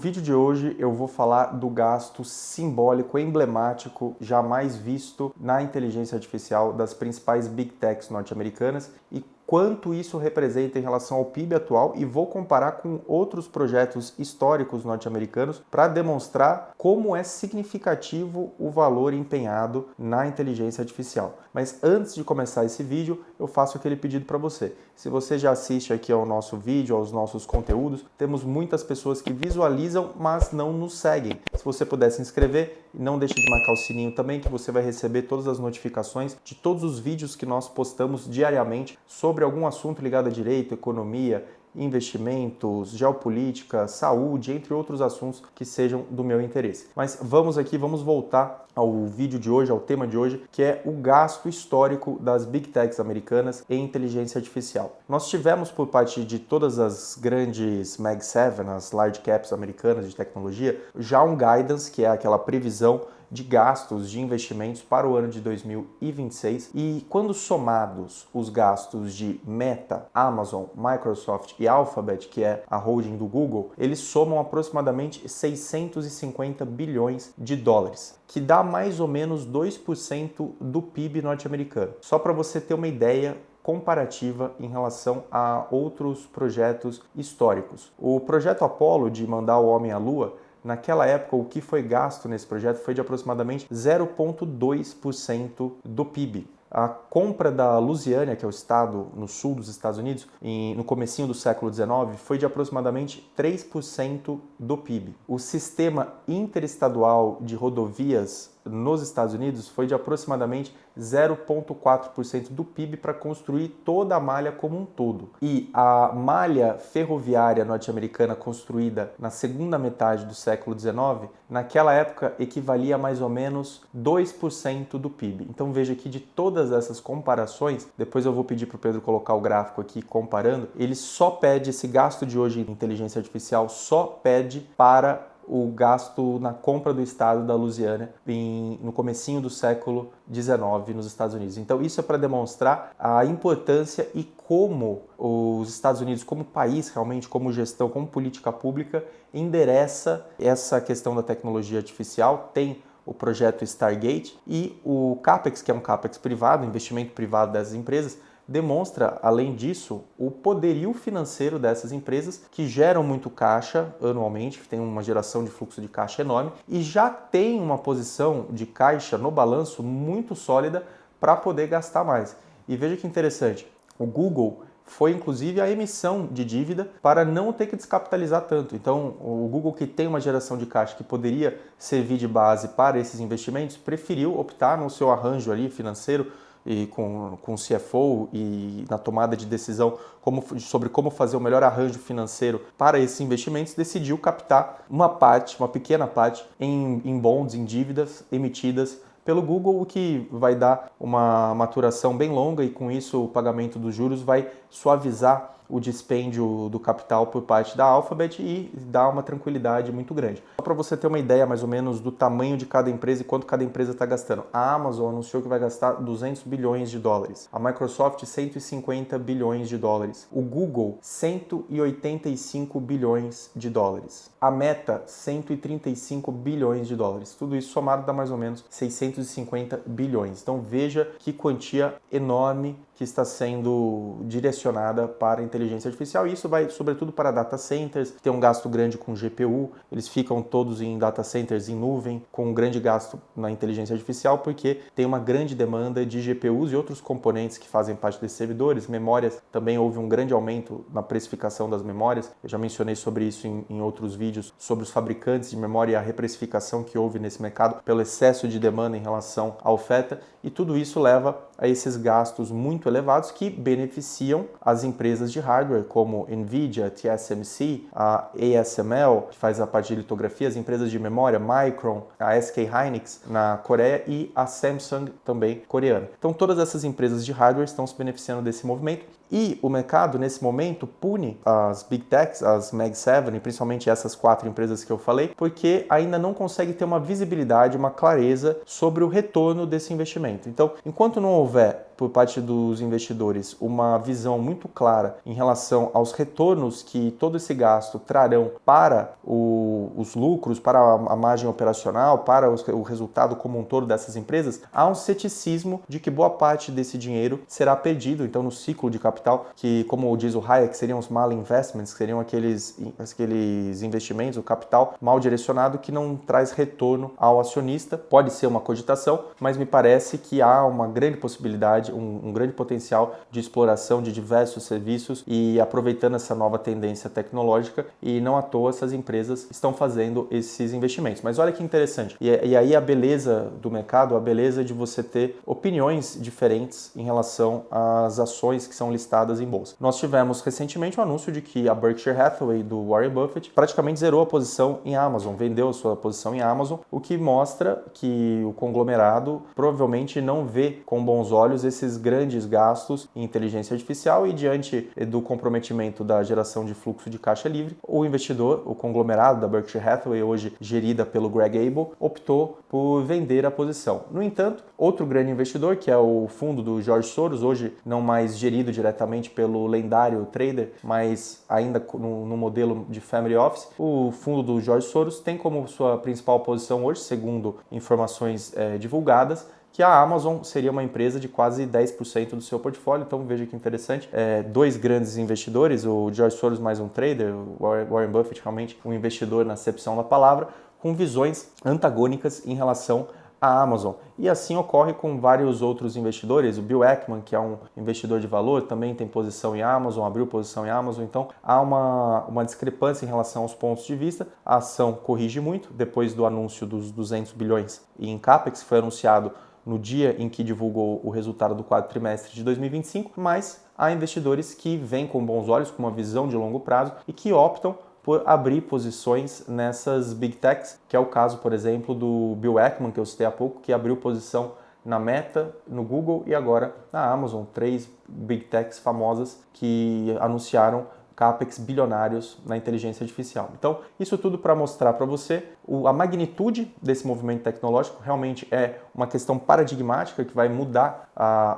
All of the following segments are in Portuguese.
vídeo de hoje eu vou falar do gasto simbólico, emblemático, jamais visto na inteligência artificial das principais Big Techs norte-americanas e quanto isso representa em relação ao PIB atual, e vou comparar com outros projetos históricos norte-americanos para demonstrar como é significativo o valor empenhado na inteligência artificial. Mas antes de começar esse vídeo, eu faço aquele pedido para você. Se você já assiste aqui ao nosso vídeo, aos nossos conteúdos, temos muitas pessoas que visualizam, mas não nos seguem. Se você puder se inscrever, não deixe de marcar o sininho também, que você vai receber todas as notificações de todos os vídeos que nós postamos diariamente sobre algum assunto ligado a direito, economia, investimentos, geopolítica, saúde, entre outros assuntos que sejam do meu interesse. Mas vamos voltar ao vídeo de hoje, ao tema de hoje, que é o gasto histórico das Big Techs americanas em inteligência artificial. Nós tivemos por parte de todas as grandes Mag 7, as large caps americanas de tecnologia, já um guidance, que é aquela previsão de gastos de investimentos para o ano de 2026, e quando somados os gastos de Meta, Amazon, Microsoft e Alphabet, que é a holding do Google, eles somam aproximadamente 650 bilhões de dólares, que dá mais ou menos 2% do PIB norte-americano. Só para você ter uma ideia comparativa em relação a outros projetos históricos. O projeto Apollo, de mandar o homem à Lua, naquela época, o que foi gasto nesse projeto foi de aproximadamente 0,2% do PIB. A compra da Louisiana, que é o estado no sul dos Estados Unidos, no comecinho do século XIX, foi de aproximadamente 3% do PIB. O sistema interestadual de rodovias nos Estados Unidos foi de aproximadamente 0,4% do PIB para construir toda a malha como um todo. E a malha ferroviária norte-americana construída na segunda metade do século XIX, naquela época equivalia a mais ou menos 2% do PIB. Então veja que de todas essas comparações, depois eu vou pedir para o Pedro colocar o gráfico aqui comparando, ele só pede, esse gasto de hoje em inteligência artificial só pede para o gasto na compra do estado da Louisiana no comecinho do século XIX nos Estados Unidos. Então isso é para demonstrar a importância e como os Estados Unidos, como país realmente, como gestão, como política pública, endereça essa questão da tecnologia artificial. Tem o projeto Stargate e o CAPEX, que é um CAPEX privado, investimento privado dessas empresas, demonstra, além disso, o poderio financeiro dessas empresas que geram muito caixa anualmente, tem uma geração de fluxo de caixa enorme e já tem uma posição de caixa no balanço muito sólida para poder gastar mais. E veja que interessante, o Google foi inclusive a emissão de dívida para não ter que descapitalizar tanto. Então, o Google, que tem uma geração de caixa que poderia servir de base para esses investimentos, preferiu optar no seu arranjo ali financeiro e com o CFO e na tomada de decisão sobre como fazer o melhor arranjo financeiro para esses investimentos, decidiu captar uma pequena parte em bonds, em dívidas emitidas pelo Google, o que vai dar uma maturação bem longa e com isso o pagamento dos juros vai suavizar o dispêndio do capital por parte da Alphabet e dar uma tranquilidade muito grande. Só para você ter uma ideia mais ou menos do tamanho de cada empresa e quanto cada empresa está gastando. A Amazon anunciou que vai gastar 200 bilhões de dólares. A Microsoft, 150 bilhões de dólares. O Google, 185 bilhões de dólares. A Meta, 135 bilhões de dólares. Tudo isso somado dá mais ou menos 650 bilhões. Então veja que quantia enorme que está sendo direcionada para a inteligência artificial. E isso vai, sobretudo, para data centers, que tem um gasto grande com GPU. Eles ficam todos em data centers em nuvem, com um grande gasto na inteligência artificial, porque tem uma grande demanda de GPUs e outros componentes que fazem parte desses servidores. Memórias, também houve um grande aumento na precificação das memórias. Eu já mencionei sobre isso em outros vídeos, sobre os fabricantes de memória e a reprecificação que houve nesse mercado pelo excesso de demanda em relação à oferta. E tudo isso leva a esses gastos muito elevados que beneficiam as empresas de hardware como Nvidia, TSMC, a ASML, que faz a parte de litografia, as empresas de memória, Micron, a SK Hynix na Coreia e a Samsung também coreana. Então todas essas empresas de hardware estão se beneficiando desse movimento E o mercado, nesse momento, pune as Big Techs, as Mag 7, e principalmente essas 4 empresas que eu falei, porque ainda não consegue ter uma visibilidade, uma clareza sobre o retorno desse investimento. Então, enquanto não houver por parte dos investidores uma visão muito clara em relação aos retornos que todo esse gasto trarão para os lucros, para a margem operacional, para o resultado como um todo dessas empresas, há um ceticismo de que boa parte desse dinheiro será perdido, então no ciclo de capital, que como diz o Hayek, seriam os mal investments, que seriam aqueles investimentos, o capital mal direcionado que não traz retorno ao acionista. Pode ser uma cogitação, mas me parece que há uma grande possibilidade, um grande potencial de exploração de diversos serviços e aproveitando essa nova tendência tecnológica, e não à toa essas empresas estão fazendo esses investimentos. Mas olha que interessante, e aí a beleza do mercado, a beleza de você ter opiniões diferentes em relação às ações que são listadas em bolsa. Nós tivemos recentemente o anúncio de que a Berkshire Hathaway do Warren Buffett praticamente zerou a posição em Amazon, vendeu a sua posição em Amazon, o que mostra que o conglomerado provavelmente não vê com bons olhos esses grandes gastos em inteligência artificial, e diante do comprometimento da geração de fluxo de caixa livre, o investidor, o conglomerado da Berkshire Hathaway, hoje gerida pelo Greg Abel, optou por vender a posição. No entanto, outro grande investidor, que é o fundo do George Soros, hoje não mais gerido diretamente pelo lendário trader, mas ainda no modelo de family office, o fundo do George Soros tem como sua principal posição hoje, segundo informações divulgadas, que a Amazon seria uma empresa de quase 10% do seu portfólio. Então veja que interessante, dois grandes investidores, o George Soros mais um trader, o Warren Buffett realmente um investidor na acepção da palavra, com visões antagônicas em relação à Amazon. E assim ocorre com vários outros investidores. O Bill Ackman, que é um investidor de valor, também tem posição em Amazon, abriu posição em Amazon. Então há uma discrepância em relação aos pontos de vista. A ação corrige muito depois do anúncio dos 200 bilhões em CAPEX, que foi anunciado no dia em que divulgou o resultado do quarto trimestre de 2025, mas há investidores que veem com bons olhos, com uma visão de longo prazo e que optam por abrir posições nessas Big Techs, que é o caso, por exemplo, do Bill Ackman, que eu citei há pouco, que abriu posição na Meta, no Google e agora na Amazon, 3 Big Techs famosas que anunciaram CAPEX bilionários na inteligência artificial. Então, isso tudo para mostrar para você a magnitude desse movimento tecnológico. Realmente é uma questão paradigmática que vai mudar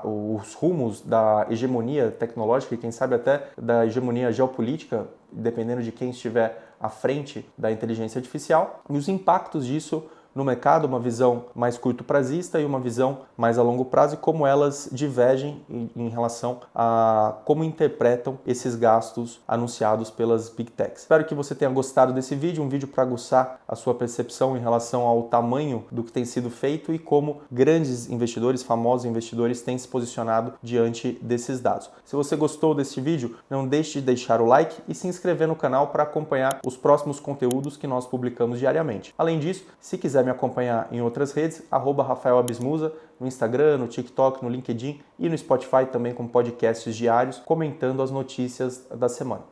os rumos da hegemonia tecnológica e quem sabe até da hegemonia geopolítica, dependendo de quem estiver à frente da inteligência artificial, e os impactos disso no mercado, uma visão mais curto-prazista e uma visão mais a longo prazo, e como elas divergem em relação a como interpretam esses gastos anunciados pelas Big Techs. Espero que você tenha gostado desse vídeo, um vídeo para aguçar a sua percepção em relação ao tamanho do que tem sido feito e como grandes investidores, famosos investidores, têm se posicionado diante desses dados. Se você gostou desse vídeo, não deixe de deixar o like e se inscrever no canal para acompanhar os próximos conteúdos que nós publicamos diariamente. Além disso, se quiser me acompanhar em outras redes, @RafaelAbismusa, no Instagram, no TikTok, no LinkedIn e no Spotify também com podcasts diários comentando as notícias da semana.